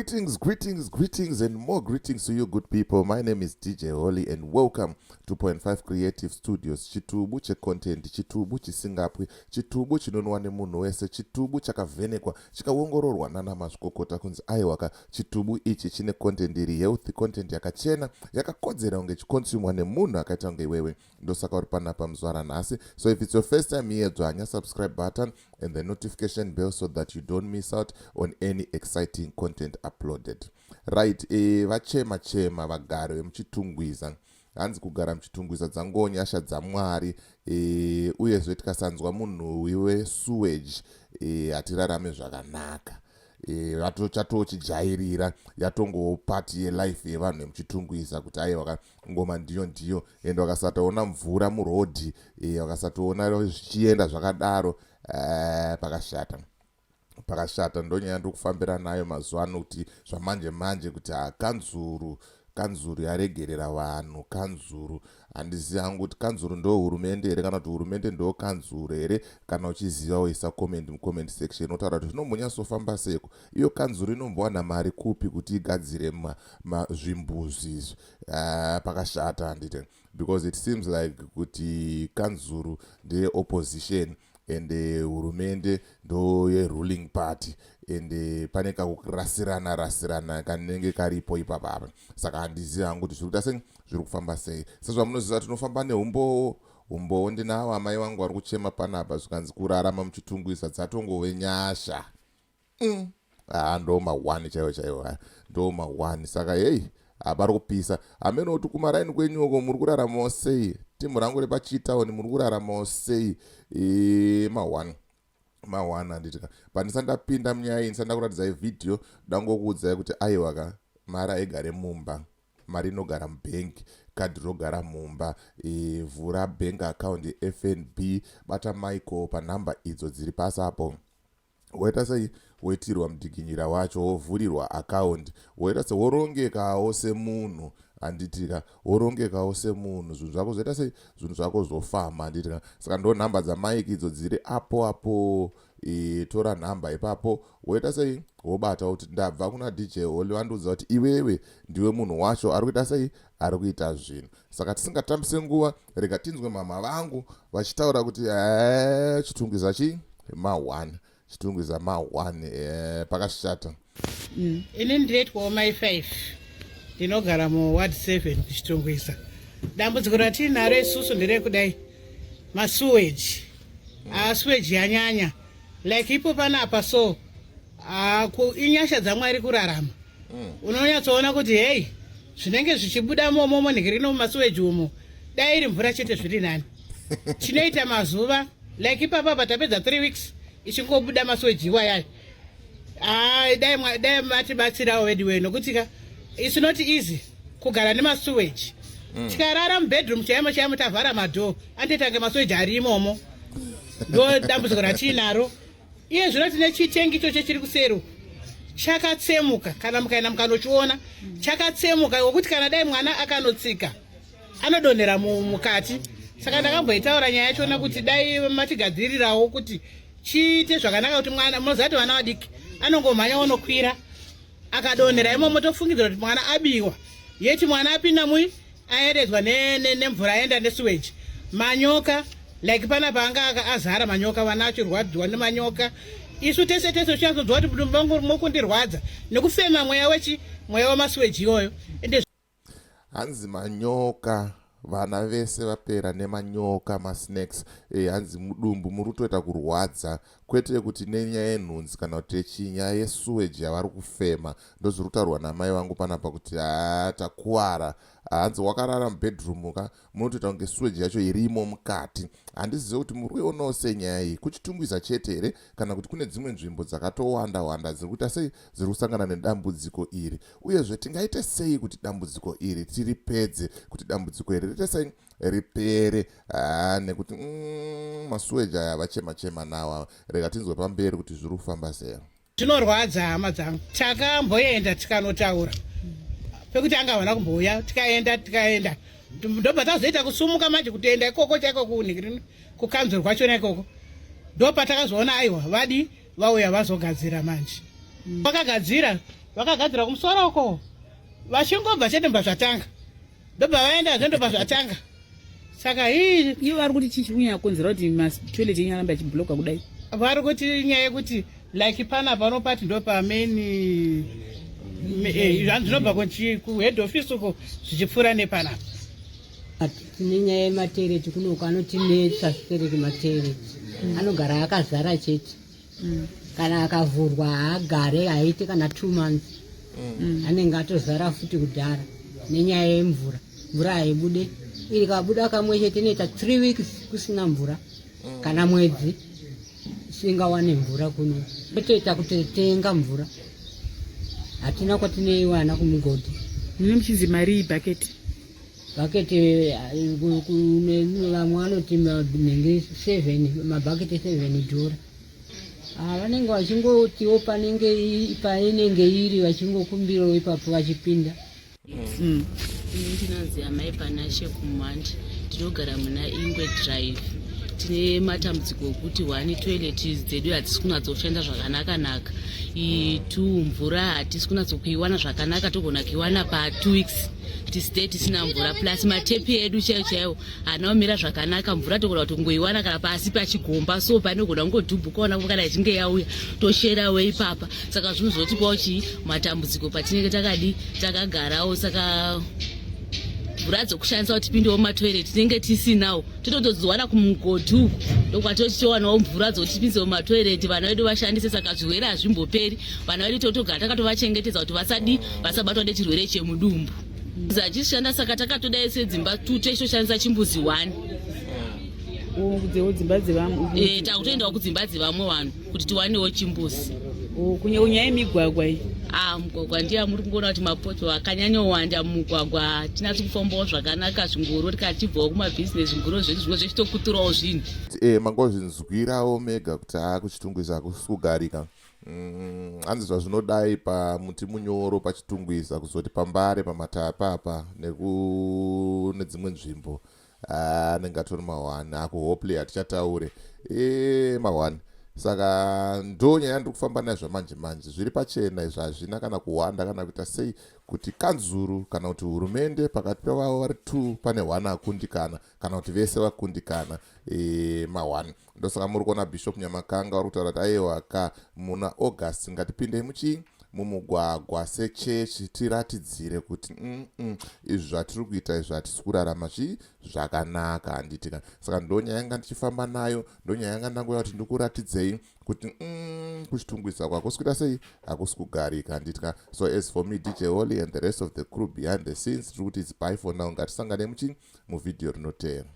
Greetings, and more greetings to you, good people. My name is DJ Holly, and welcome to 2.5 Creative Studios. Chitubu che content, chitubu chisingapwe, chitubu chinonwa nemunhu wese, chitubu chakavhenekwa, chikaongororwa nana mazvikokota kunzi aiwaka chitubu ichi chine content iri healthy, content yakachena, yakakodzera kunge chikonsumwa nemunhu akaita kunge iwewe. Ndosaka uri panapa muzvara nhasi. So if it's your first time here, dzwanya subscribe button and the notification bell so that you don't miss out on any exciting content uploaded. Right, vachema vagari vemuChitungwiza. Hanzi kugara muChitungwiza dzangonya nyasha dzaMwari, uyezve tikasanzwa munhu weSuweji, hatirarame zvakanaka. Chatochijairira yatongo pati yelife yevanhu vemuChitungwiza kuti aiwa ngoma ndiyo ende wakasatoona mvura murodhi, wakasatoona zvichienda zvakadaro, pakashata. Ndonyaya ndokufambira nayo mazuva ano kuti zvamanje kuti kanzuru yaregerera vanhu. Kanzuru handizivi hangu kuti kanzuru ndo hurumende here kana kuti hurumende ndo kanzuru here. Kana uchiziva woisa comment mucomment section otaura kuti zvinombonyatsofamba seko. Iyo kanzuru inombowana mari kupi kuti igadzire zvimbuzi izvi. Pakashata handiti, because it seems like kuti kanzuru ndeye opposition and hurumende ndo ye-ruling party, and pane kakurasirana kanenge karipo ipapapa. Saka handizivi hangu kuti zviri kuita sei, zviri kufamba sei. Sezvamunoziva tinofamba neumbowo. Ndinawo amai vangu vari kuchema panapa zvikanzi kurarama muChitungwiza dzatongove nyasha. Ndo ma1 chaiwo, ndo ma1. Saka hei, pari kupisa. Amenoti kumaraini kwenyuko muri kuraramawo sei? Timu rangu repachitaoni muri kuraramawo sei? Ma1 handiti. Pandisandapinda munyaya iyi ndisanda kuratidzai vhidhiyo dangokuudzai kuti aiwaka mari aigare mumba, mari inogara mubhengi, kadhi rogara mumba, vhura bank account yeFNB, bata maiko panhamba idzo dziri pasi apo. Woita sei? Woitirwa mudzikinyira wacho, wovhurirwa account, woita sei? Worongekawo semunhu handitika, worongekawo semunhu. Zvinhu zvako zvoita sei? Zvinhu zvako zvofamba handitika. Saka ndo nhamba dzamaiki idzo dziri apo. Tora nhamba ipapo, woita sei? Wobata kuti ndabva kuna DJ Holly wanduudza kuti iwewe ndiwe munhu wacho ari kuita sei? Ari kuita zvinhu. Saka tisingatambise nguva, rega tinzwe mama vangu vachitaura kuti Chitungwiza ma1, Chitungwiza ma1, pakashata. Ini ndiretwawo mai5 ndinogara muward 7 kuChitungwiza. Dambudziko ratinaro isusu nderekudai masuweji. Suweji yanyanya like ipo panapa, so inyasha dzaMwari kurarama. Unonyatsoona kuti hey, zvinenge zvichibuda momo nhegerino mumasuweji umo, dai iri mvura chete zviri nani. Chinoita mazuva like ipapa tapedza 3 weeks ichingobuda masuweji iwayayo. Dai matibatsirawo wedi nokuti it's not easy kugara nemasuweji. Tikarara mubedroom chaimo tavhara madhoo, anditange masuweji ari imomo. Ndo dambudziko ratinaro. Iye zvino tine chitengi icho chiri kuseri chakatsemuka, kana mukaenda mukanochiona chakatsemuka, wokuti kana dai mwana akanotsika anodonhera mukati. Saka ndakamboitaura nyaya yachona kuti dai matigadzirirawo kuti chiite zvakanaka, kuti mwana munozati vana vadiki anongomhanya unokwira akadonhera imomo, tofungidzira kuti mwana abiwa. Yeti mwana apinda mui aeredzwa nemvura aenda nesuweji. Manyoka like panapa anga azara manyoka, vana achirwadziwa nemanyoka. Isu tese tichazodzwa kuti mbangu mokundirwadza nekufema mweya wamasuweji iyoyo. Hanzi manyoka, vana vese vapera nemanyoka, masnacks. Hanzi mudumbu muri kutoita kurwadza, kwete kuti nenyaya yenhunzi kana kuti chinyaya yesuweji yavari kufema. Ndo zviri kutaurwa namai vangu panapa kuti takuwara. Hanzi wakarara mubedroom munotoita kunge suweji yacho irimo mukati. Handizive kuti muri kuionawo sei nyaya iyi, kuChitungwiza chete here kana kuti kune dzimwe nzvimbo dzakatowanda ziri kuita sei ziri kusangana nedambudziko iri, uyezve tingaite sei kuti dambudziko iri tiripedze, kuti dambudziko iri riite sei ripere. Nekuti masuweji aya vachema nawo. Rega tinzwe pamberi kuti zviri kufamba sei. Zvinorwadza hama dzangu. Takamboenda tikanotaura pekuti angawana kumbouya, tikaenda ndobva tazoita kusumuka manje kutoenda ikoko chaiko kukanzuru kwachona ikoko. Ndo patakazoona aiwa vadi vauya vazogadzira manje. Vakagadzira vakagadzira kumusoro uko vachingobva chete mbva zvatanga ndobva vaenda zvendobva zvatanga saka hii ivo vari kuti chii chikunyanya konzera kuti matoilet enyaramba achibhulokwa kudai vari kuti nyaya yekuti like pana panopati ndo pameni zvanhu zvinobva kuhead office uko zvichipfuura nepanapa tine nyaya yematereti kunoku anotinetsa zvitereti matereti anogara akazara chete kana akavhurwa haagare haite kana 2 months anenge atozara futi kudhara nenyaya yemvura mvura haibude iri kabuda kamwe chete inoita 3 weeks kusina mvura kana mwedzi singawane mvura kuno totoita kuti tenga mvura hatina kwatineiwana kumugodhi mune muchinzi mari bhaketi vamwe vanoti nenge 7 mabhaketi 7 dhora vanenge vachingotiwo painenge iri vachingokumbirawo ipapo vachipinda. Ndinonzi amai Panashe kumhandi tinogara muna Ingwe Drive. Tine matambudziko okuti 1 toilet dzedu hadzisi kunatsoshanda zvakanaka. 2 mvura hatisi kunatsokuiwana zvakanaka, togona kuiwana pa2 weeks tisite tisina mvura, plus matepi edu chaiwo haanaomira zvakanaka. Mvura togona kutongoiwana kana pasi pachigomba, so panogona kungodhubhukaona kana ichinge yauya tosherawo ipapa. Saka zvinozotipawo matambudziko patinenge takagarawo. Saka mvura dzokushandisa kuti tipindewo mumatoireti tinenge tisinawo, totodziwana kumugodhi uku ndokwatochitowanawo mvura dzotipinzewo mumatoireti vana vedu vashandise. Saka zvirwere hazvimboperi, vana vedu totogara takatovachengetedza kuti vasabatwa nechirwere chemudumbu. Zachishanda saka takatodai sedzimba tesoshandisa chimbuzi 1 dzimba dzevamwe takutoendawo kudzimba dzevamwe vanhu kuti tiwanewo chimbuzi. Kunyanya yemigwagwa iyi mugwagwa ndiye muri kungoona kuti mapoto akanyanyowanda mumugwagwa. Tinasi kufambawo zvakanaka, zvingoro tikachibvawo kumabhizinesi zvingoro zvedu zvimwe zvechitokuturawo zvinhu. Mangozvinzwirawo mega kuti kuchitungwiza hakusi kugarika. Hanzi zvazvinodai pamuti munyoro pachitungwiza kuzoti pambare pamatapapa nedzimwe nzvimbo anenge atori mahwani ako hopefully hatichataure mahwani. Saka ndo nyaya yandiri kufamba nayo zvamanje manje, zviri pachena izvo, hazvina kana kuwanda kana kuita sei kuti kanzuru kana kuti hurumende pakati pevavo vari 2 pane 1 akundikana kana kuti vese vakundikana mahwani. Ndosaka muri kuona Bishop Nyamakanga vari kutaura kuti aiwa muna August ngatipindei mumugwagwa sechechi tiratidzire kuti izvi zvatiri kuita izvi hatisi kurarama zvakanaka handitika. Saka ndo nyaya yanga ndichifamba nayo, ndo nyaya yanga ndangoya kuti ndikuratidzei kuti kuchitungwiza kwakusi kuita sei hakusi kugarika handitika. So as for me DJ Holly and the rest of the crew behind the scenes tiri kuti it's bye for now. Ngatisangane muvidhio rinotevera.